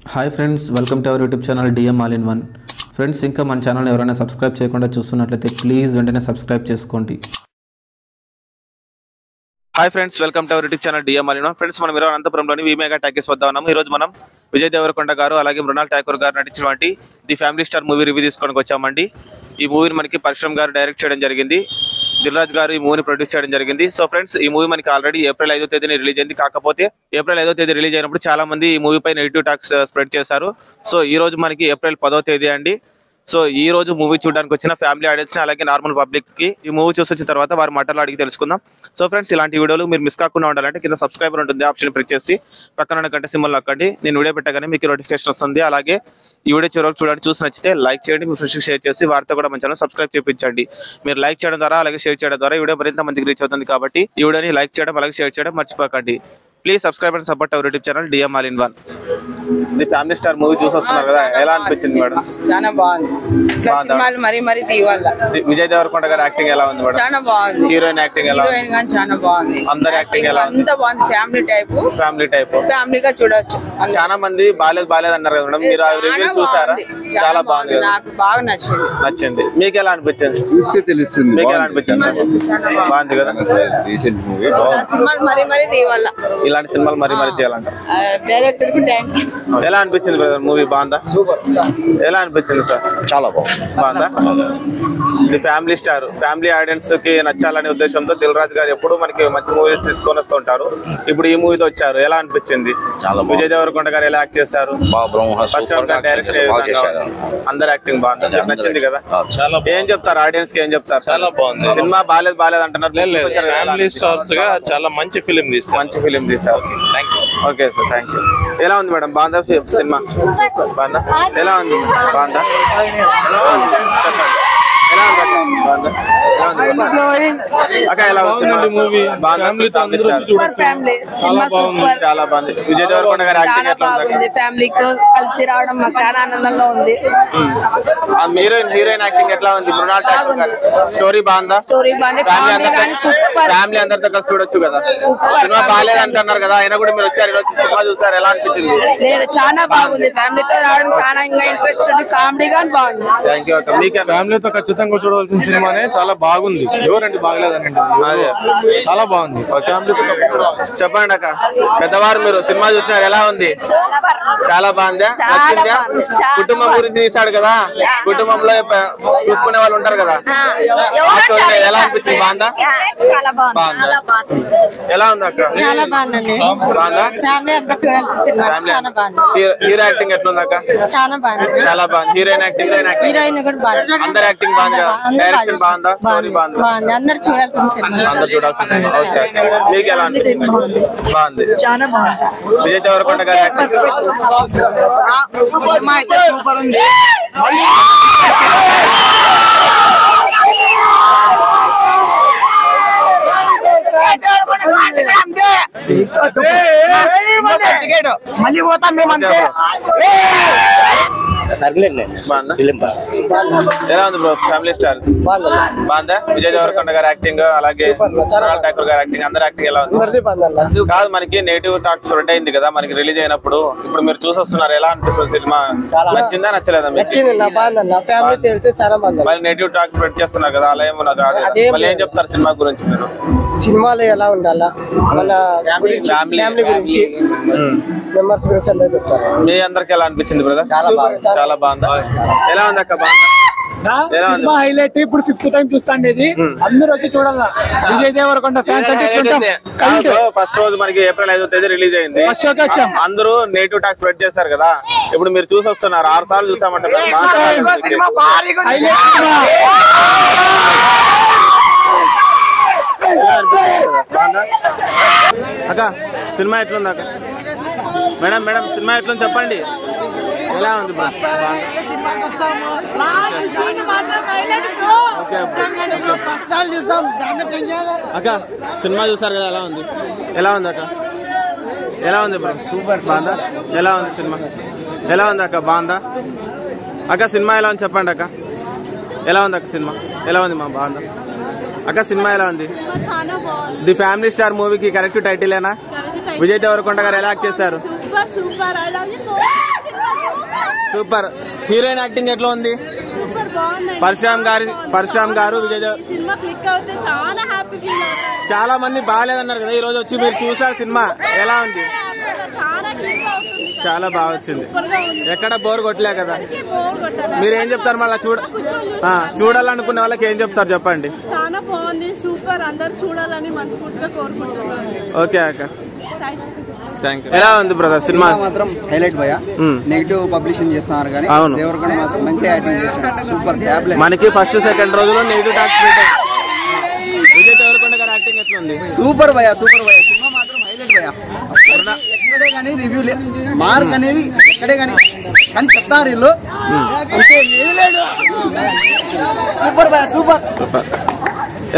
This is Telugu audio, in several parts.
Hi friends, welcome to our YouTube channel DM all in one. Friends, ఇంకా మన ఛానల్ ఎవరైనా సబ్స్క్రైబ్ చేయకుండా చూస్తున్నట్లయితే ప్లీజ్ వెంటనే సబ్స్క్రైబ్ చేసుకోండి. Hi friends, welcome to our YouTube channel DM all in one. Friends, మనం ఈరోజు అనంతపురంలోని విమేగా టాకీస్ వద్ద ఉన్నాము. ఈ రోజు మనం విజయ్ దేవరకొండ గారు అలాగే మృణాల్ ఠాకూర్ గారు నటించినటువంటి the family star movie review తీసుకోవడానికి వచ్చామండి. ఈ మూవీని మనకి పరిశ్రమ గారు డైరెక్ట్ చేయడం జరిగింది. దిల్ రాజు గారు ఈ మూవీని ప్రొడ్యూస్ చేయడం జరిగింది. సో ఫ్రెండ్స్, ఈ మూవీ మనకి ఆల్రెడీ ఏప్రిల్ 5వ తేదీని రిలీజ్ అయింది. కాకపోతే ఏప్రిల్ 5వ తేదీ రిలీజ్ అయినప్పుడు చాలా మంది ఈ మూవీ పై నెగిటివ్ టాక్స్ స్ప్రెడ్ చేశారు. సో ఈ రోజు మనకి ఏప్రిల్ 10వ తేదీ అండి. సో ఈ రోజు మూవీ చూడడానికి వచ్చిన ఫ్యామిలీ ఆడియన్స్ ని అలాగే నార్మల్ పబ్లిక్ కి ఈ మూవీ చూసి వచ్చిన తర్వాత వారి మాటలు అడిగి తెలుసుకుందాం. సో ఫ్రెండ్స్, ఇలాంటి వీడియోలు మీరు మిస్ కాకుండా ఉండాలంటే కింద సబ్స్క్రైబర్ ఉంటుంది, ఆప్షన్ ప్రెస్ చేసి పక్కన గంట సింబల్ నొక్కండి. నేను వీడియో పెట్టగానే మీకు నోటిఫికేషన్ వస్తుంది. అలాగే ఈ వీడియో చివరికి చూడండి, చూసి నచ్చితే లైక్ చేయండి, మీ ఫ్రెండ్స్కి షేర్ చేసి వారితో కూడా మన ఛానల్ సబ్స్క్రైబ్ చేయించండి. మీరు లైక్ చేయడం ద్వారా అలాగే షేర్ చేయడం ద్వారా ఈ వీడియో మరింత మందికి రీచ్ అవుతుంది. కాబట్టి ఈ వీడియోని లైక్ చేయడం అలాగే షేర్ చేయడం మర్చిపోకండి. Please subscribe and support our YouTube channel DM all in one. The family star movie చూసి వస్తున్నారు కదా, ఎలా అనిపించింది మేడం? చాలా బాగుంది. మరి తీయాల. విజయ్ దేవరకొండ గారి యాక్టింగ్ ఎలా ఉంది మేడం? చాలా బాగుంది. హీరోయిన్ యాక్టింగ్ ఎలా ఉంది? హీరోయిన్ గాని చాలా బాగుంది. అందరి యాక్టింగ్ ఎలా ఉంది? అంతా బాగుంది. ఫ్యామిలీ టైప్ ఫ్యామిలీగా చూడొచ్చు. చాలా మంది బాలేదు అన్నారు కదా మేడం, మీరు ఆ రివ్యూ చూసారా? చాలా బాగుంది. నాకు బాగా నచ్చింది. మీకు ఎలా అనిపించింది? మీకు ఎలా అనిపించింది? బాగుంది కదా. ఇలాంటి సినిమాలు మరీ తీయాలంటారు. డైరెక్టర్ కు థాంక్స్. ఎలా అనిపించింది బ్రదర్ మూవీ? బాగుందా? సూపర్. ఎలా అనిపించింది సార్? చాలా బాగుందా? ఇది ఫ్యామిలీ స్టార్, ఫ్యామిలీ ఆడియన్స్ కి నచ్చాలనే ఉద్దేశంతో దిల్ రాజు గారు ఎప్పుడు మనకి మంచి మూవీస్ తీసుకొని వస్తుంటారు. ఇప్పుడు ఈ మూవీతో వచ్చారు, ఎలా అనిపించింది? విజయ్ దేవరకొండ గారు ఎలా యాక్ట్ చేశారు? అందరు యాక్టింగ్ బాగుంది, నచ్చింది కదా. ఏం చెప్తారు ఆడియన్స్ కి? ఏం చెప్తారు? చాలా బాగుంది సినిమా. బాలేదు అంటున్నారు. ఫ్యామిలీ స్టార్స్ గా చాలా మంచి ఫిలిం తీశారు. Okay sir, thank you. ఎలా ఉంది మేడం? బాగుందా సినిమా? బాగుందా? ఎలా ఉంది? బాగుందా? చెప్పండి, ఎలా ఉంది? అక్క ఎలా ఉంది మూవీ? చాలా బాగుంది. విజయ్ దేవరకొండ గారి యాక్టింగ్ ఎట్లా ఉంది? ఫ్యామిలీతో కలిసి రావడం మాకు చాలా ఆనందంగా ఉంది. హీరోయిన్ యాక్టింగ్ ఎట్లా ఉంది? మృణాల్ ఠాకూర్ గారు స్టోరీ బాగుందా? ఫ్యామిలీ అందరితో కలిసి చూడొచ్చు కదా. సినిమా బాగాలేదు అంటున్నారు కదా, అయినా కూడా మీరు వచ్చారు ఈరోజు సినిమా చూసారు, ఎలా అనిపించింది? లేదు, చాలా బాగుంది. ఫ్యామిలీతో రావడం చాలా ఇంట్రెస్ట్, కామెడీగా బాగుంది. థ్యాంక్ యూ అక్క. మీకు ఫ్యామిలీతో ఖచ్చితంగా చూడవలసిన సినిమానే. చాలా బాగుంది. ఎవరండి బాగలేదనండి? చాలా బాగుంది. చెప్పండి అక్క, పెద్దవారు మీరు సినిమా చూసినారు, ఎలా ఉంది? చాలా బాగుందా? నచ్చిందా? కుటుంబం గురించి తీసాడు కదా, కుటుంబంలో చూసుకునే వాళ్ళు ఉంటారు కదా, ఎలా అనిపించింది? బాగుందా? ఎలా ఉంది అక్క? బాగుందా? హీరో యాక్టింగ్ ఎట్లుంది అక్క? చాలా బాగుంది. హీరోయిన్ యాక్టింగ్ అందరు యాక్టింగ్ బాగుంది కదా. డైరెక్షన్ బాగుందా? స్టోరీ బాగుందా? అందరు చూడాల్సిన సినిమా. ఓకే, మీకు ఎలా అనిపించింది? బాగుంది, చాలా బాగుంది. విజయ్ దేవరకొండ గారి యాక్టింగ్ సూపర్ ఉంది. మళ్ళీ పోతాం మేము అంతే. ఎలా ఉంది బ్రో ఫ్యామిలీ స్టార్? బాగుందా? విజయ్ దేవరకొండ గారి యాక్టింగ్ అలాగే మృణాల్ ఠాకూర్ గారి యాక్టింగ్, అందరి యాక్టింగ్ ఎలా ఉంది? కాదు, మనకి నెగిటివ్ టాక్స్ స్ప్రెడ్ అయింది కదా మనకి రిలీజ్ అయినప్పుడు. ఇప్పుడు మీరు చూసి వస్తున్నారు, ఎలా అనిపిస్తుంది సినిమా? నచ్చిందా నచ్చలేదా? మరి నెగిటివ్ టాక్స్ స్ప్రెడ్ చేస్తున్నారు కదా, అలా ఏమన్నా కాదు. మళ్ళీ ఏం చెప్తారు సినిమా గురించి మీరు? సినిమాలో ఎలా ఉండాలా, మన ఫ్యామిలీ గురించి మెంబర్స్ గురించి అందరూ చెప్తారు. మీ అందరికి ఎలా అనిపించింది బ్రదర్? చాలా బాగుందా? ఎలా ఉంది అక్క? బాగుందా? Cinema highlight. ఇప్పుడు 5th టైం చూస్తాండి, ఇది అందరూ వచ్చి చూడాలా. విజయ్ దేవరకొండ ఫ్యాన్స్ అంటే ఫస్ట్ రోజు మనకి ఏప్రిల్ 5వ తేదీ రిలీజ్ అయింది. అందరూ నెగిటివ్ టాక్స్ స్ప్రెడ్ చేశారు కదా, ఇప్పుడు మీరు చూసి వస్తున్నారు. 6 సార్లు చూసామంటారు. అక్క సినిమా ఎట్లుంది అక్క? మేడం సినిమా ఎట్లుంది చెప్పండి, ఎలా ఉంది? అక్క సినిమా చూసారు కదా, ఎలా ఉంది? అక్క ఎలా ఉంది బ్రో? సూపర్. బాగుందా? ఎలా ఉంది సినిమా? ఎలా ఉంది అక్క? బాగుందా అక్క? సినిమా ఎలా ఉంది చెప్పండి అక్క. ఎలా ఉంది అక్క సినిమా? ఎలా ఉంది మా? బాగుందా అక్క? సినిమా ఎలా ఉంది? ది ఫ్యామిలీ స్టార్ మూవీకి కరెక్ట్ టైటిల్ ఏనా? విజయ్ దేవరకొండ గారు ఎలా యాక్ట్ చేశారు? సూపర్. హీరోయిన్ యాక్టింగ్ ఎట్లా ఉంది? పరశురామ్ గారు విజయ్ సినిమా క్లిక్ అవుతే చాలా హ్యాపీ ఫీల్ అవుతారు. చాలా మంది బాగాలేదన్నారు కదా, ఈ రోజు వచ్చి మీరు చూసారు సినిమా ఎలా ఉంది? చాలా క్లిక్ అవుతుంది, చాలా బాగా వచ్చింది. ఎక్కడ బోర్ కొట్టలే కదా? మీరేం చెప్తారు మళ్ళీ చూడాలనుకునే వాళ్ళకి ఏం చెప్తారు చెప్పండి? చాలా బాగుంది, సూపర్, అందరు చూడాలని మనస్ఫూర్తిగా కోరుకుంటున్నాను. ఓకే అక్క, థ్యాంక్ యూ. ఎలా ఉంది బ్రదర్ సినిమా? మాత్రం హైలైట్ భయ. నెగిటివ్ పబ్లిషింగ్ చేస్తున్నారు కానీ దేవరకొండ మాత్రం మంచి యాక్టింగ్ చేస్తున్నారు. Super tablet. మనకి ఫస్ట్ సెకండ్ రోజులో నెగిటివ్ టాక్స్ విజయ్ దేవరకొండ గారి యాక్టింగ్ ఎట్లా ఉంది? సూపర్ భయ, సూపర్ భయ. సినిమా మాత్రం హైలైట్ భయ. ఎక్కడే కానీ రివ్యూ మార్క్ అనేది ఎక్కడే కానీ చెప్తారు వీళ్ళు. సూపర్ భయ, సూపర్.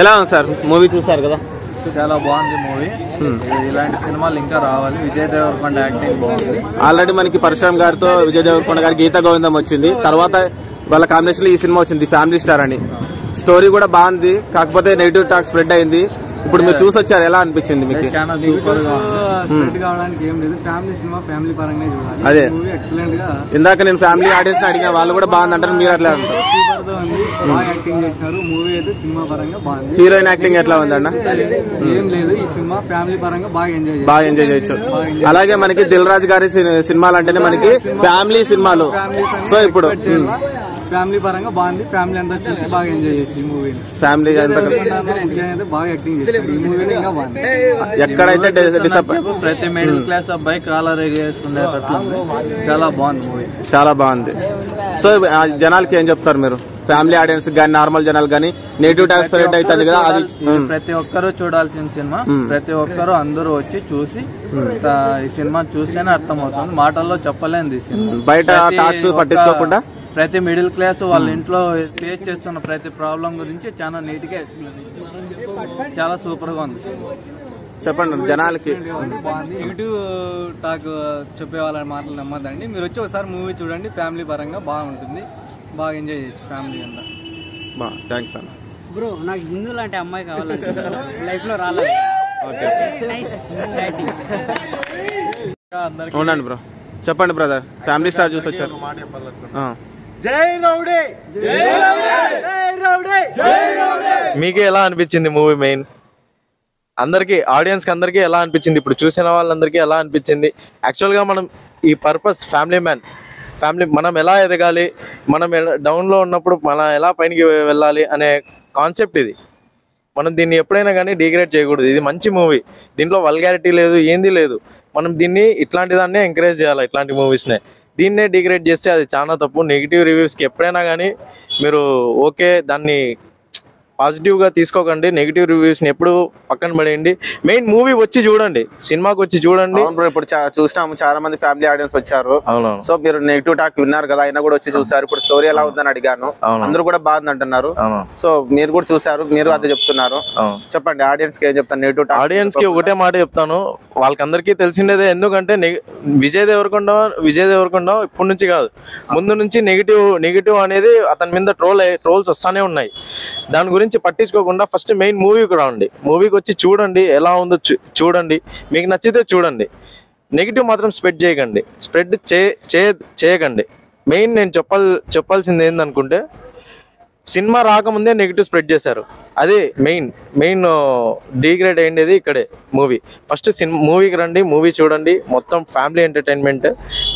ఎలా ఉంది సార్ మూవీ? చూసారు కదా, చాలా బాగుంది మూవీ. ఇలాంటి సినిమాలు ఇంకా రావాలి. విజయ్ దేవరకొండ యాక్టింగ్ బాగుంది. ఆల్రెడీ మనకి పరశురామ్ గారితో విజయ్ దేవరకొండ గారి గీత గోవిందం వచ్చింది, తర్వాత వాళ్ళ కాంబినేషన్ లో ఈ సినిమా వచ్చింది ఫ్యామిలీ స్టార్ అని. స్టోరీ కూడా బాగుంది, కాకపోతే నెగిటివ్ టాక్ స్ప్రెడ్ అయింది. ఇప్పుడు మీరు చూసి వచ్చారు, ఎలా అనిపించింది మీకు? చాలా సూపర్ గా స్ప్రెడ్ కావడానికి ఏం లేదు. ఫ్యామిలీ సినిమా ఫ్యామిలీ పరంగా చూడాలి. అదే ఎక్సలెంట్ గా. ఇందాక నేను ఫ్యామిలీ ఆడియన్స్ అడిగిన వాళ్ళు కూడా బాగుంది అంటారు, మీరు అట్లా సూపర్ గా ఉంది. బాగా యాక్టింగ్ చేసినారు. మూవీ అయితే సినిమా పరంగా బాగుంది. హీరోయిన్ యాక్టింగ్ ఎట్లా ఉంది అన్న? ఏం లేదు, ఈ సినిమా ఫ్యామిలీ పరంగా బాగా ఎంజాయ్ చేయొచ్చు. అలాగే మనకి దిల్ రాజు గారి సినిమాలు అంటేనే మనకి ఫ్యామిలీ సినిమాలు. సో ఇప్పుడు ఫ్యామిలీ పరంగా బాగుంది. ఫ్యామిలీ అంతా చూసి బాగా ఎంజాయ్ చేయొచ్చు ఈ మూవీని. ఫ్యామిలీ బాగా యాక్టింగ్ చేస్తారు. ఈ మూవీని ఇంకా బాగుంది. ఎక్కడైతే ప్రతి మిడిల్ క్లాస్ అబ్బాయి కాలర్ వేసుకునేటట్లు చాలా బాగుంది మూవీ. చాలా బాగుంది. సో జనాలకి ఏం చెప్తారు మీరు? ఫ్యామిలీ ఆడియన్స్ గానీ నార్మల్ జనాలు గానీ నెగిటివ్ టాక్ స్ప్రెడ్ అవుతుంది కదా, అది ప్రతి ఒక్కరూ చూడాల్సిన సినిమా. ప్రతి ఒక్కరూ అందరూ వచ్చి చూసి ఈ సినిమా చూస్తేనే అర్థమవుతుంది. మాటల్లో చెప్పలేంది ఈ సినిమా. బయట టాక్స్ పట్టించుకోకుండా ప్రతి మిడిల్ క్లాస్ వాళ్ళ ఇంట్లో ఫేస్ చేస్తున్న ప్రతి ప్రాబ్లం గురించి చాలా నీట్ గా చాలా సూపర్ గా ఉంది. చెప్పండి జనాలకి. నెగిటివ్ టాక్ చెప్పే వాళ్ళ మాటలు నమ్మద్దండి. మీరు వచ్చి ఒకసారి మూవీ చూడండి, ఫ్యామిలీ పరంగా బాగుంటుంది. బాగా ఎంజాయ్ చేయొచ్చు ఫ్యామిలీ అంతా. థ్యాంక్స్ అన్న. బ్రో నాకు హిందూ లాంటి అమ్మాయి కావాలంటే లైఫ్ లో రాలేదు. ఉండండి బ్రో, చెప్పండి బ్రదర్. ఫ్యామిలీ స్టార్ చూసి వచ్చారు. మీకే ఎలా అనిపించింది మూవీ? మెయిన్ అందరికి ఆడియన్స్ కి అందరికి ఎలా అనిపించింది? ఇప్పుడు చూసిన వాళ్ళందరికీ ఎలా అనిపించింది? యాక్చువల్ గా మనం ఈ పర్పస్ ఫ్యామిలీ మనం ఎలా ఎదగాలి, మనం డౌన్ లో ఉన్నప్పుడు మనం ఎలా పైనకి వెళ్ళాలి అనే కాన్సెప్ట్ ఇది. మనం దీన్ని ఎప్పుడైనా కానీ డిగ్రేడ్ చేయకూడదు. ఇది మంచి మూవీ, దీంట్లో వల్గారిటీ లేదు, ఏంది లేదు. మనం దీన్ని ఇట్లాంటి దాన్నే ఎంకరేజ్ చేయాలి, ఇట్లాంటి మూవీస్నే. దీన్నే డిగ్రేడ్ చేస్తే అది చాలా తప్పు. నెగిటివ్ రివ్యూస్కి ఎప్పుడైనా కానీ మీరు ఓకే దాన్ని పాజిటివ్గా తీసుకోకండి. నెగిటివ్ రివ్యూస్ని ఎప్పుడు పక్కన పడేయండి. మెయిన్ మూవీ వచ్చి చూడండి, సినిమాకి వచ్చి చూడండి. ఇప్పుడు చూసినాము, చాలా మంది ఫ్యామిలీ ఆడియన్స్ వచ్చారు. సో మీరు నెగిటివ్ టాక్ విన్నారు కదా, అయినా కూడా వచ్చి చూసారు. ఇప్పుడు స్టోరీ ఎలా ఉందని అడిగాను, అందరూ కూడా బాగుంది అంటున్నారు. సో మీరు కూడా చూసారు, మీరు అదే చెప్తున్నారు. చెప్పండి ఆడియన్స్ కి ఏం చెప్తాను? నెగిటివ్ టాక్ ఆడియన్స్ కి ఒకటే మాట చెప్తాను, వాళ్ళకందరికీ తెలిసిందేదే. ఎందుకంటే విజయ్ దేవరకొండ ఇప్పటి నుంచి కాదు, ముందు నుంచి నెగిటివ్ అనేది అతని మీద ట్రోల్స్ వస్తానే ఉన్నాయి. దాని గురించి పట్టించుకోకుండా ఫస్ట్ మెయిన్ మూవీకి రండి. మూవీకి వచ్చి చూడండి, ఎలా ఉందో చూడండి, మీకు నచ్చితే చూడండి. నెగిటివ్ మాత్రం స్ప్రెడ్ చేయకండి, స్ప్రెడ్ చేయకండి. మెయిన్ నేను చెప్పాల్సింది ఏందనుకుంటే, సినిమా రాకముందే నెగిటివ్ స్ప్రెడ్ చేశారు. అదే మెయిన్ డిగ్రేడ్ అయ్యేది ఇక్కడే మూవీ. ఫస్ట్ మూవీకి రండి, మూవీ చూడండి. మొత్తం ఫ్యామిలీ ఎంటర్టైన్మెంట్.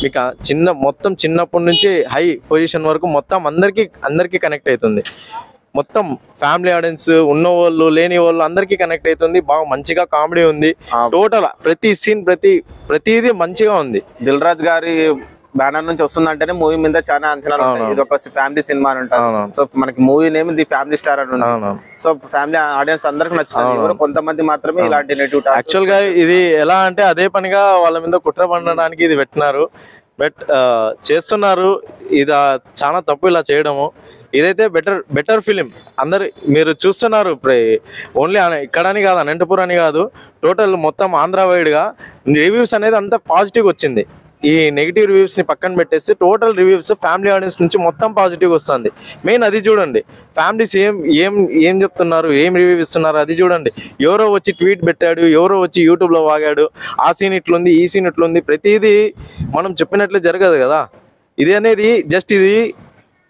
మీకు మొత్తం చిన్నప్పటి నుంచి హై పొజిషన్ వరకు మొత్తం అందరికీ కనెక్ట్ అవుతుంది. మొత్తం ఫ్యామిలీ ఆడియన్స్ ఉన్నవాళ్ళు లేని వాళ్ళు అందరికీ కనెక్ట్ అవుతుంది. బాగా మంచిగా కామెడీ ఉంది. టోటల్ ప్రతి సీన్ ప్రతిదీ మంచిగా ఉంది. దిల్ రాజు గారి బ్యానర్ నుంచి వస్తుందంటేనే మూవీ మీద చాలా అంచనాలు ఉంటాయి. ఇది ఒక ఫ్యామిలీ సినిమా అని ఉంటారు. సో మనకి movie name the family star అని ఉంటుంది. సో ఫ్యామిలీ ఆడియన్స్ అందరికి నచ్చుతుంది. ఎవరో కొంతమంది మాత్రమే ఇలాంటి నెగిటివ్ టాక్. యాక్చువల్ గా ఇది ఎలా అంటే అదే పనిగా వాళ్ళ మీద కుట్ర పండడానికి ఇది పెట్టినారు. బట్ చేస్తున్నారు, ఇది చాలా తప్పు ఇలా చేయడము. ఇదైతే బెటర్ ఫిలిం. అందరు మీరు చూస్తున్నారు, ఓన్లీ ఇక్కడని కాదు, అనంతపురం అని కాదు, టోటల్ మొత్తం ఆంధ్ర వైడ్గా రివ్యూస్ అనేది అంత పాజిటివ్ వచ్చింది. ఈ నెగిటివ్ రివ్యూస్ని పక్కన పెట్టేస్తే టోటల్ రివ్యూస్ ఫ్యామిలీ ఆడియన్స్ నుంచి మొత్తం పాజిటివ్ వస్తుంది. మెయిన్ అది చూడండి. ఫ్యామిలీస్ ఏం చెప్తున్నారు, ఏం రివ్యూ ఇస్తున్నారు అది చూడండి. ఎవరో వచ్చి ట్వీట్ పెట్టాడు, ఎవరో వచ్చి యూట్యూబ్లో వాగాడు, ఆ సీన్ ఇట్లుంది, ఈ సీన్ ఇట్లుంది, ప్రతిదీ మనం చెప్పినట్లు జరగదు కదా. ఇది అనేది జస్ట్ ఇది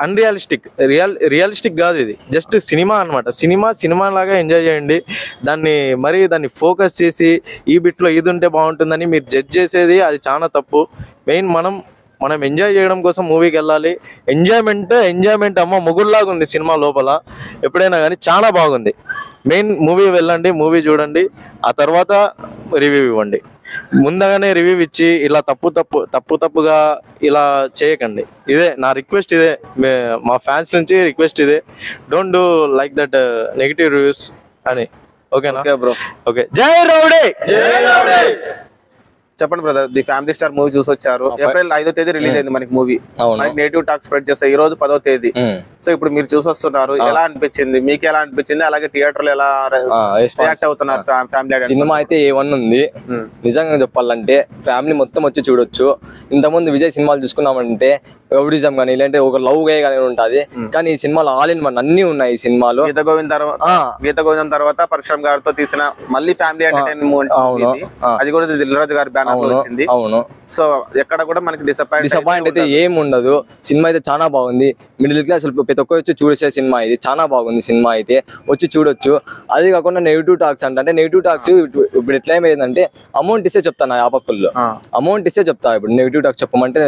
అన్రియలిస్టిక్, రియలిస్టిక్ కాదు, ఇది జస్ట్ సినిమా అనమాట. సినిమా లాగా ఎంజాయ్ చేయండి. దాన్ని ఫోకస్ చేసి ఈ బిట్లో ఇది ఉంటే బాగుంటుందని మీరు జడ్జ్ చేసేది అది చాలా తప్పు. మెయిన్ మనం ఎంజాయ్ చేయడం కోసం మూవీకి వెళ్ళాలి. ఎంజాయ్మెంట్ అమ్మ మొగుల్లాగా ఉంది సినిమా లోపల ఎప్పుడైనా కానీ, చాలా బాగుంది. మెయిన్ మూవీ వెళ్ళండి, మూవీ చూడండి, ఆ తర్వాత రివ్యూ ఇవ్వండి. ముందుగానే రివ్యూ ఇచ్చి ఇలా తప్పుగా ఇలా చేయకండి. ఇదే నా రిక్వెస్ట్, ఇదే మా ఫ్యాన్స్ నుంచి రిక్వెస్ట్ ఇదే. Don't do like that negative reviews అని. ఓకేనా? Okay bro. ఓకే. జై రౌడీ. చెప్పండి brother, the family star movie చూసి వచ్చారు. ఏప్రిల్ 5వ తేదీ రిలీజ్ అయింది మనకి మూవీ. మనకి నెగిటివ్ టాక్ స్ప్రెడ్ చేస్తాయి. ఈ రోజు 10వ తేదీ. సో ఇప్పుడు మీరు చూసి వస్తున్నారు, ఎలా అనిపించింది మీకు? ఎలా అనిపించింది? అలాగే థియేటర్ లో ఎలా రియాక్ట్ అవుతున్నారు ఫ్యామిలీ? సినిమా అయితే A1 ఉంది. నిజంగా చెప్పాలంటే ఫ్యామిలీ మొత్తం వచ్చి చూడొచ్చు. ఇంతకుముందు విజయ్ సినిమాలు చూసుకున్నామంటే రౌడిజం కానీ లేదంటే ఒక లవ్ గే కానీ ఉంటుంది, కానీ ఈ సినిమాలో ఆల్ ఇన్ వన్ అన్ని ఉన్నాయి. ఈ సినిమాలో గీత గోవిందం తర్వాత పరశురామ్ గారితో తీసిన మళ్ళీ ఫ్యామిలీ ఎంటర్టైన్మెంట్, అది కూడా దిల్రాజు గారి బ్యానర్ లో వచ్చింది. అవును. సో ఎక్కడ కూడా మనకి డిసప్పాయింట్ అయితే ఏం ఉండదు. సినిమా అయితే చాలా బాగుంది. మిడిల్ క్లాస్ ప్రతి ఒక్క వచ్చి చూసే సినిమా ఇది. చాలా బాగుంది సినిమా అయితే, వచ్చి చూడొచ్చు. అది కాకుండా నెగిటివ్ టాక్స్ అంటే నెగిటివ్ టాక్స్ ఇప్పుడు ఎట్లా ఏమైందంటే అమౌంట్ ఇస్తే చెప్తాను. ఆ పక్కల్లో అమౌంట్ ఇస్తే చెప్తా. ఇప్పుడు నెగిటివ్ టాక్స్ చెప్పమంటే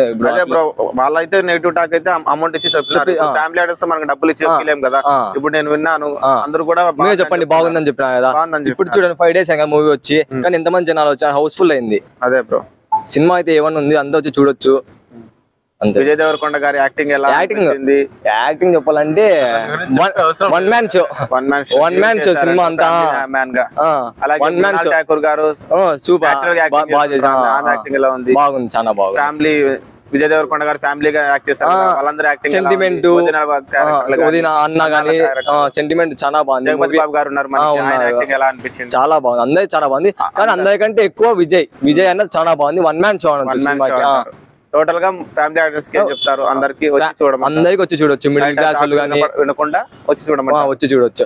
వాళ్ళైతే నెగిటివ్ టాక్ అయితే అమౌంట్ ఇచ్చి చెప్తున్నారు. ఫ్యామిలీ ఆర్డర్స్ మనకి డబ్బులు ఇచ్చి చెప్పలేం కదా. ఇప్పుడు నేను విన్నాను, అందరూ కూడా చెప్పండి బాగుందని చెప్పినా కదా. ఇప్పుడు చూడండి 5 days అయింది మూవీ వచ్చి, కానీ ఎంతమంది జనాలు వచ్చారు, హౌస్ఫుల్ అయింది. అదే బ్రో, సినిమా అయితే A1 ఉంది, అంతా వచ్చి చూడొచ్చు. విజయ్ దేవరకొండ గారి యాక్టింగ్ ఎలా? యాక్టింగ్ చెప్పాలంటే వన్ మ్యాన్ షో సినిమా అంతా. ఠాకూర్ గారు సూపర్ బాగా చేశారు. యాక్టింగ్ ఎలా ఉంది? బాగుంది, చాలా బాగుంది. ఫ్యామిలీ విజయ్ దేవరకొండ గారు ఫ్యామిలీగా యాక్ట్ చేశారు. వాళ్ళందరూ యాక్టింగ్, సెంటిమెంట్, అన్న గానీ సెంటిమెంట్ చాలా బాగుంది. జగపతి బాబు గారు ఉన్నారు, యాక్టింగ్ ఎలా అనిపించింది? చాలా బాగుంది, అందరూ చాలా బాగుంది. కానీ అందరికంటే ఎక్కువ విజయ్ అన్నది చాలా బాగుంది. వన్ మ్యాన్ షో టోటల్ గా ఫ్యామిలీ ఆడియన్స్ కి చెప్తారు, అందరికి వచ్చి చూడొచ్చు. మిడిల్ క్లాస్ వాళ్ళు కానీ వినకుండా వచ్చి చూడొచ్చు.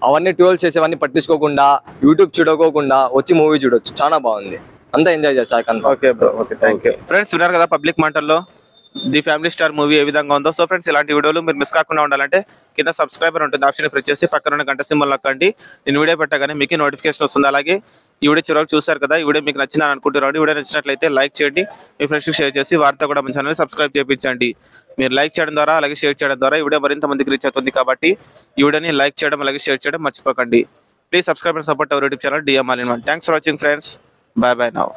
అవన్నీ ట్రోల్ చేసేవన్నీ పట్టించుకోకుండా, యూట్యూబ్ చూడకోకుండా వచ్చి మూవీ చూడొచ్చు. చాలా బాగుంది, అంతా ఎంజాయ్ చేస్తారు. Okay bro, okay, thank you. Friends విన్నారు కదా పబ్లిక్ మాటల్లో ది ఫ్యామిలీ స్టార్ మూవీ ఏ విధంగా ఉందో. సో ఫ్రెండ్స్, ఇలాంటి వీడియోలు మీరు మిస్ కాకుండా ఉండాలంటే కింద సబ్స్క్రైబర్ ఉంటుంది, ఆప్షన్ ప్రెస్ చేసి పక్కన గంట సింబల్ నొక్కండి. నేను వీడియో పెట్టగానే మీకు నోటిఫికేషన్ వస్తుంది. అలాగే ఈ వీడియో చివరికి చూస్తారు కదా, ఈ వీడియో మీకు నచ్చిందని అనుకుంటున్నారు. ఈ వీడియో నచ్చినట్లయితే లైక్ చేయండి, మీ ఫ్రెండ్స్కి షేర్ చేసి వారితో కూడా మన ఛానల్ సబ్స్క్రైబ్ చేయించండి. మీరు లైక్ చేయడం ద్వారా అలాగే షేర్ చేయడం ద్వారా ఈ వీడియో మరింత మందికి రీచ్ అవుతుంది. కాబట్టి ఈ వీడియోని లైక్ చేయడం అలాగే షేర్ చేయడం మర్చిపోకండి. Please subscribe and support our YouTube channel DM All in One. Thanks for watching friends. Bye bye now.